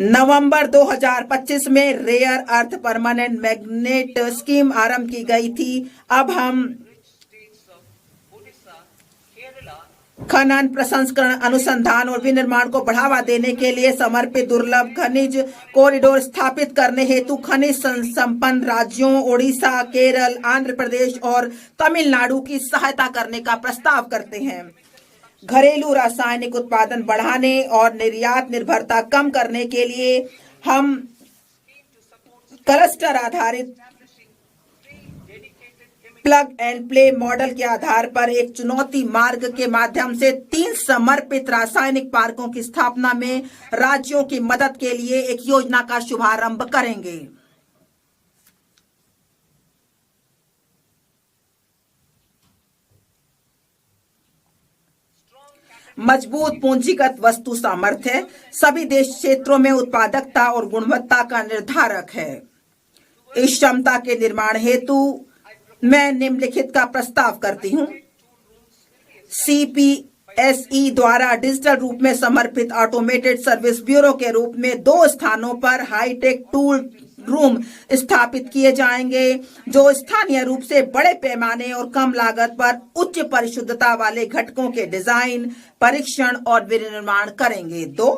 नवंबर 2025 में rare earth permanent magnet scheme आरंभ की गई थी। अब हम खनन, प्रसंस्करण, अनुसंधान और विनिर्माण को बढ़ावा देने के लिए समर्पित दुर्लभ खनिज कॉरिडोर स्थापित करने हेतु खनिज संपन्न राज्यों ओडिशा, केरल, आंध्र प्रदेश और तमिलनाडु की सहायता करने का प्रस्ताव करते हैं। घरेलू रासायनिक उत्पादन बढ़ाने और निर्यात निर्भरता कम करने के लिए हम क्लस्टर आधारित प्लग एंड प्ले मॉडल के आधार पर एक चुनौती मार्ग के माध्यम से 3 समर्पित रासायनिक पार्कों की स्थापना में राज्यों की मदद के लिए एक योजना का शुभारंभ करेंगे। मजबूत पूंजीगत वस्तु सामर्थ्य सभी देश क्षेत्रों में उत्पादकता और गुणवत्ता का निर्धारक है। इस क्षमता के निर्माण हेतु मैं निम्नलिखित का प्रस्ताव करती हूं। CPSE द्वारा डिजिटल रूप में समर्पित ऑटोमेटेड सर्विस ब्यूरो के रूप में 2 स्थानों पर हाईटेक टूल रूम स्थापित किए जाएंगे, जो स्थानीय रूप से बड़े पैमाने और कम लागत पर उच्च परिशुद्धता वाले घटकों के डिजाइन, परीक्षण और विनिर्माण करेंगे। 2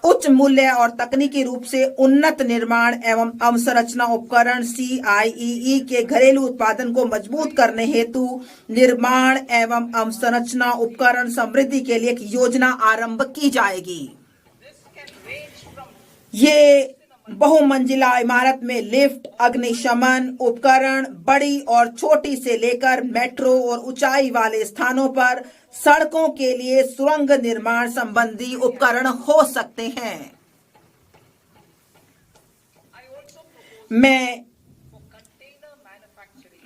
उच्च मूल्य और तकनीकी रूप से उन्नत निर्माण एवं अवसंरचना उपकरण CIEE के घरेलू उत्पादन को मजबूत करने हेतु निर्माण एवं अवसंरचना उपकरण समृद्धि के लिए एक योजना आरंभ की जाएगी। ये बहुमंजिला इमारत में लिफ्ट, अग्निशमन उपकरण, बड़ी और छोटी से लेकर मेट्रो और ऊंचाई वाले स्थानों पर सड़कों के लिए सुरंग निर्माण संबंधी उपकरण हो सकते हैं। मैं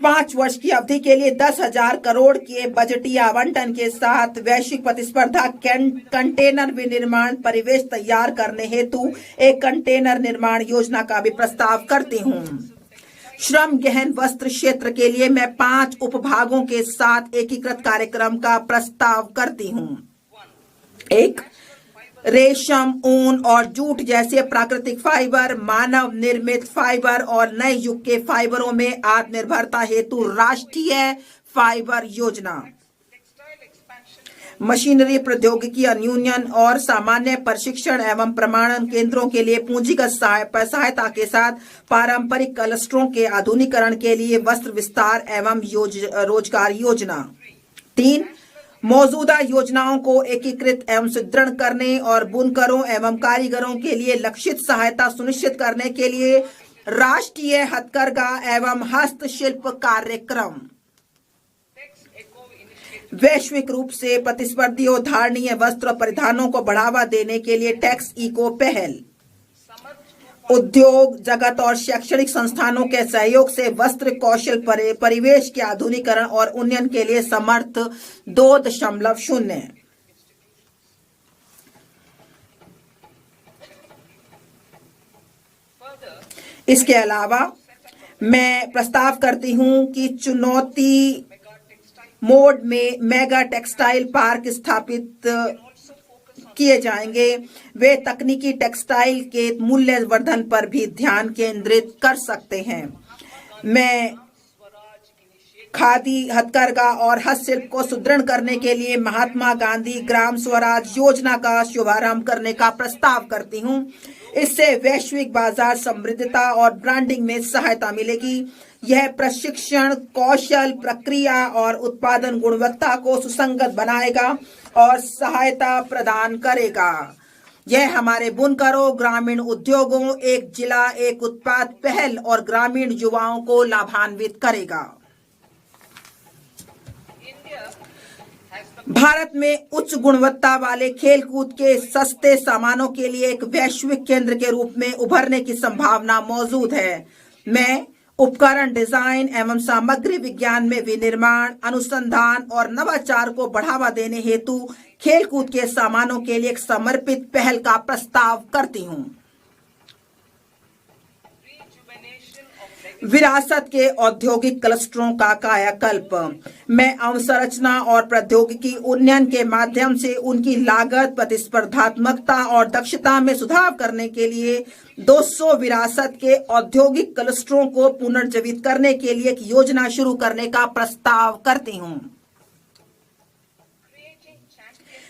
5 वर्ष की अवधि के लिए 10,000 करोड़ के बजटीय आवंटन के साथ वैश्विक प्रतिस्पर्धा कंटेनर विनिर्माण परिवेश तैयार करने हेतु एक कंटेनर निर्माण योजना का भी प्रस्ताव करती हूँ। श्रम गहन वस्त्र क्षेत्र के लिए मैं 5 उपभागों के साथ एकीकृत कार्यक्रम का प्रस्ताव करती हूँ। 1 रेशम, ऊन और जूट जैसे प्राकृतिक फाइबर, मानव निर्मित फाइबर और नए युग के फाइबरों में आत्मनिर्भरता हेतु राष्ट्रीय फाइबर योजना। मशीनरी प्रौद्योगिकी अन्यून और सामान्य प्रशिक्षण एवं प्रमाणन केंद्रों के लिए पूंजीगत सहायता के साथ पारंपरिक क्लस्टरों के आधुनिकीकरण के लिए वस्त्र विस्तार एवं रोजगार योजना। 3 मौजूदा योजनाओं को एकीकृत एवं सुदृढ़ करने और बुनकरों एवं कारीगरों के लिए लक्षित सहायता सुनिश्चित करने के लिए राष्ट्रीय हथकरघा एवं हस्तशिल्प कार्यक्रम। वैश्विक रूप से प्रतिस्पर्धी और धारणीय वस्त्र परिधानों को बढ़ावा देने के लिए टैक्स इको पहल। उद्योग जगत और शैक्षणिक संस्थानों के सहयोग से वस्त्र कौशल परिवेश के आधुनिकीकरण और उन्नयन के लिए समर्थ 2.0। इसके अलावा मैं प्रस्ताव करती हूं कि चुनौती मोड में मेगा टेक्सटाइल पार्क स्थापित किए जाएंगे। वे तकनीकी टेक्सटाइल के मूल्यवर्धन पर भी ध्यान केंद्रित कर सकते हैं। मैं खादी, हथकरघा और हस्तशिल्प को सुदृढ़ करने के लिए महात्मा गांधी ग्राम स्वराज योजना का शुभारंभ करने का प्रस्ताव करती हूं। इससे वैश्विक बाजार समृद्धता और ब्रांडिंग में सहायता मिलेगी। यह प्रशिक्षण, कौशल, प्रक्रिया और उत्पादन गुणवत्ता को सुसंगत बनाएगा और सहायता प्रदान करेगा। यह हमारे बुनकरों, ग्रामीण उद्योगों, एक जिला एक उत्पाद पहल और ग्रामीण युवाओं को लाभान्वित करेगा। भारत में उच्च गुणवत्ता वाले खेलकूद के सस्ते सामानों के लिए एक वैश्विक केंद्र के रूप में उभरने की संभावना मौजूद है। मैं उपकरण डिजाइन एवं सामग्री विज्ञान में विनिर्माण, अनुसंधान और नवाचार को बढ़ावा देने हेतु खेलकूद के सामानों के लिए एक समर्पित पहल का प्रस्ताव करती हूं। विरासत के औद्योगिक क्लस्टरों का कायाकल्प। मैं अवसंरचना और प्रौद्योगिकी उन्नयन के माध्यम से उनकी लागत, प्रतिस्पर्धात्मकता और दक्षता में सुधार करने के लिए 200 विरासत के औद्योगिक क्लस्टरों को पुनर्जीवित करने के लिए एक योजना शुरू करने का प्रस्ताव करती हूं।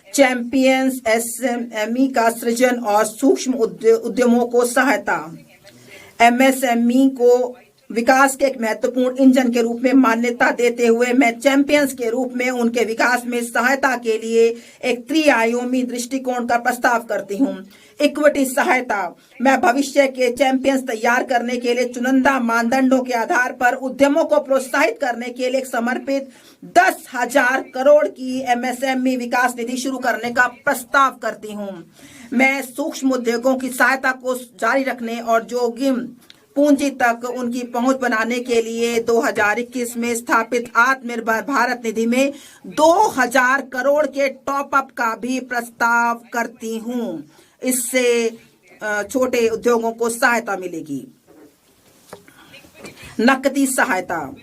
चैंपियंस एसएमई का सृजन और सूक्ष्म उद्यमों को सहायता। एमएसएमई को विकास के एक महत्वपूर्ण इंजन के रूप में मान्यता देते हुए मैं चैंपियंस के रूप में उनके विकास में सहायता के लिए एक त्रिआयामी दृष्टिकोण का प्रस्ताव करती हूं। इक्विटी सहायता। मैं भविष्य के चैंपियंस तैयार करने के लिए चुनिंदा मानदंडों के आधार पर उद्यमों को प्रोत्साहित करने के लिए एक समर्पित 10,000 करोड़ की एमएसएमई विकास निधि शुरू करने का प्रस्ताव करती हूं। मैं सूक्ष्म उद्योगों की सहायता को जारी रखने और जोखिम पूंजी तक उनकी पहुंच बनाने के लिए 2021 में स्थापित आत्मनिर्भर भारत निधि में 2,000 करोड़ के टॉप अप का भी प्रस्ताव करती हूं। इससे छोटे उद्योगों को सहायता मिलेगी। नकदी सहायता।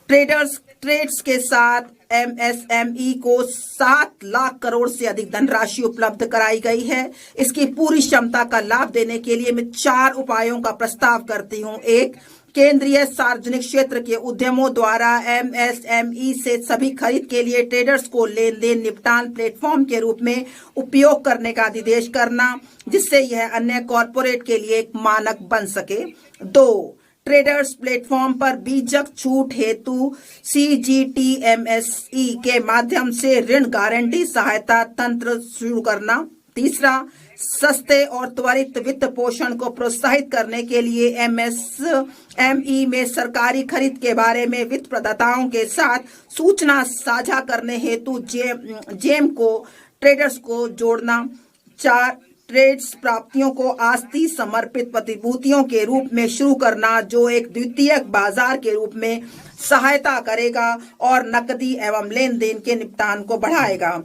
ट्रेड्स के साथ एमएसएमई को 7 लाख करोड़ से अधिक धनराशि उपलब्ध कराई गई है। इसकी पूरी क्षमता का लाभ देने के लिए मैं 4 उपायों का प्रस्ताव करती हूं। 1, केंद्रीय सार्वजनिक क्षेत्र के उद्यमों द्वारा एमएसएमई से सभी खरीद के लिए ट्रेडर्स को लेन देन निपटान प्लेटफॉर्म के रूप में उपयोग करने का निर्देश करना, जिससे यह अन्य कॉरपोरेट के लिए एक मानक बन सके। 2, ट्रेडर्स प्लेटफॉर्म पर बीजक छूट हेतु सीजीटीएमएसई के माध्यम से ऋण गारंटी सहायता तंत्र शुरू करना। 3, सस्ते और त्वरित वित्त पोषण को प्रोत्साहित करने के लिए एमएसएमई में सरकारी खरीद के बारे में वित्त प्रदाताओं के साथ सूचना साझा करने हेतु जेम को ट्रेडर्स को जोड़ना। 4, ट्रेड्स प्राप्तियों को आस्ती समर्पित प्रतिभूतियों के रूप में शुरू करना, जो एक द्वितीयक बाजार के रूप में सहायता करेगा और नकदी एवं लेन देन के निपटान को बढ़ाएगा।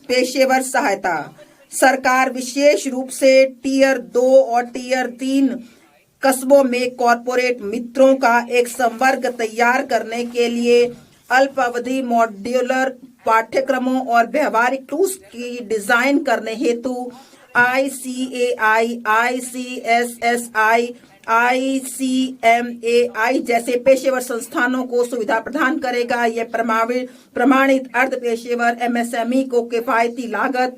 पेशेवर सहायता। सरकार विशेष रूप से टियर 2 और टियर 3 कस्बों में कॉरपोरेट मित्रों का एक संवर्ग तैयार करने के लिए अल्पावधि मॉड्यूलर पाठ्यक्रमों और व्यवहारिक टूल्स की डिजाइन करने हेतु ICAI, ICSSI, ICMAI जैसे पेशेवर संस्थानों को सुविधा प्रदान करेगा। यह प्रमाणित अर्ध पेशेवर एमएसएमई को किफायती लागत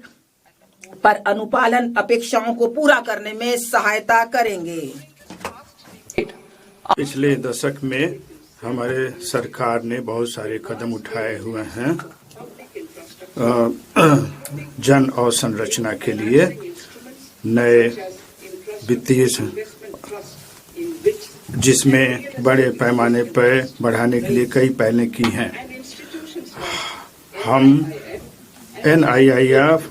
पर अनुपालन अपेक्षाओं को पूरा करने में सहायता करेंगे। पिछले दशक में हमारे सरकार ने बहुत सारे कदम उठाए हुए हैं जन अवसंरचना के लिए। नए वित्तीय जिसमें बड़े पैमाने पर बढ़ाने के लिए कई पहलें की हैं। हम NIIF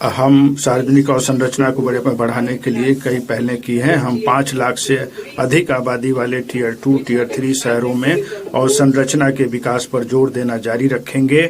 हम सार्वजनिक अवसंरचना को बड़े पर बढ़ाने के लिए कई पहलें की हैं। हम 5 लाख से अधिक आबादी वाले टियर 2, टियर 3 शहरों में अवसंरचना के विकास पर जोर देना जारी रखेंगे,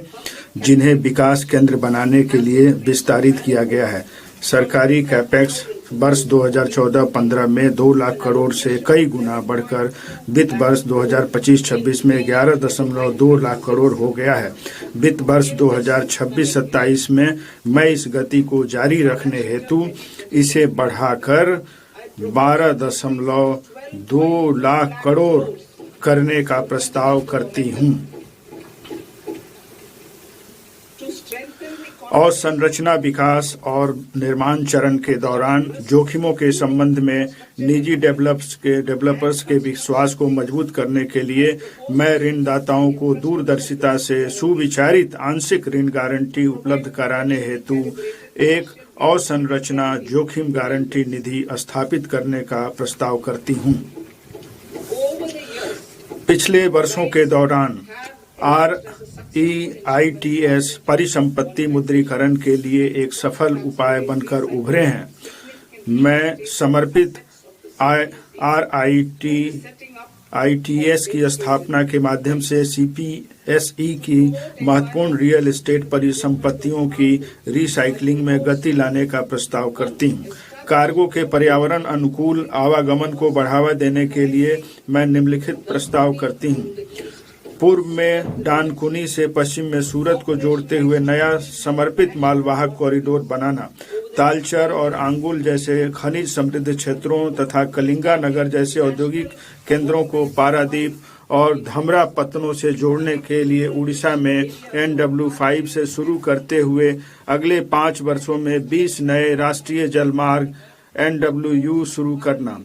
जिन्हें विकास केंद्र बनाने के लिए विस्तारित किया गया है। सरकारी कैपेक्स वर्ष 2014-15 में 2 लाख करोड़ से कई गुना बढ़कर वित्त वर्ष 2025-26 में 11.2 लाख करोड़ हो गया है। वित्त वर्ष 2026-27 में मैं इस गति को जारी रखने हेतु इसे बढ़ाकर 12.2 लाख करोड़ करने का प्रस्ताव करती हूँ। और संरचना विकास और निर्माण चरण के दौरान जोखिमों के संबंध में निजी डेवलपर्स के विश्वास को मजबूत करने के लिए मैं ऋणदाताओं को दूरदर्शिता से सुविचारित आंशिक ऋण गारंटी उपलब्ध कराने हेतु एक अवसंरचना जोखिम गारंटी निधि स्थापित करने का प्रस्ताव करती हूँ। पिछले वर्षों के दौरान REITs परिसंपत्ति मुद्रीकरण के लिए एक सफल उपाय बनकर उभरे हैं। मैं समर्पित REITs की स्थापना के माध्यम से CPSE की महत्वपूर्ण रियल एस्टेट परिसंपत्तियों की रिसाइकलिंग में गति लाने का प्रस्ताव करती हूँ। कार्गो के पर्यावरण अनुकूल आवागमन को बढ़ावा देने के लिए मैं निम्नलिखित प्रस्ताव करती हूँ। पूर्व में डानकुनी से पश्चिम में सूरत को जोड़ते हुए नया समर्पित मालवाहक कॉरिडोर बनाना, तालचर और आंगुल जैसे खनिज समृद्ध क्षेत्रों तथा कलिंगा नगर जैसे औद्योगिक केंद्रों को पारादीप और धमरा पत्तनों से जोड़ने के लिए उड़ीसा में NW5 से शुरू करते हुए अगले 5 वर्षों में 20 नए राष्ट्रीय जलमार्ग NWU शुरू करना।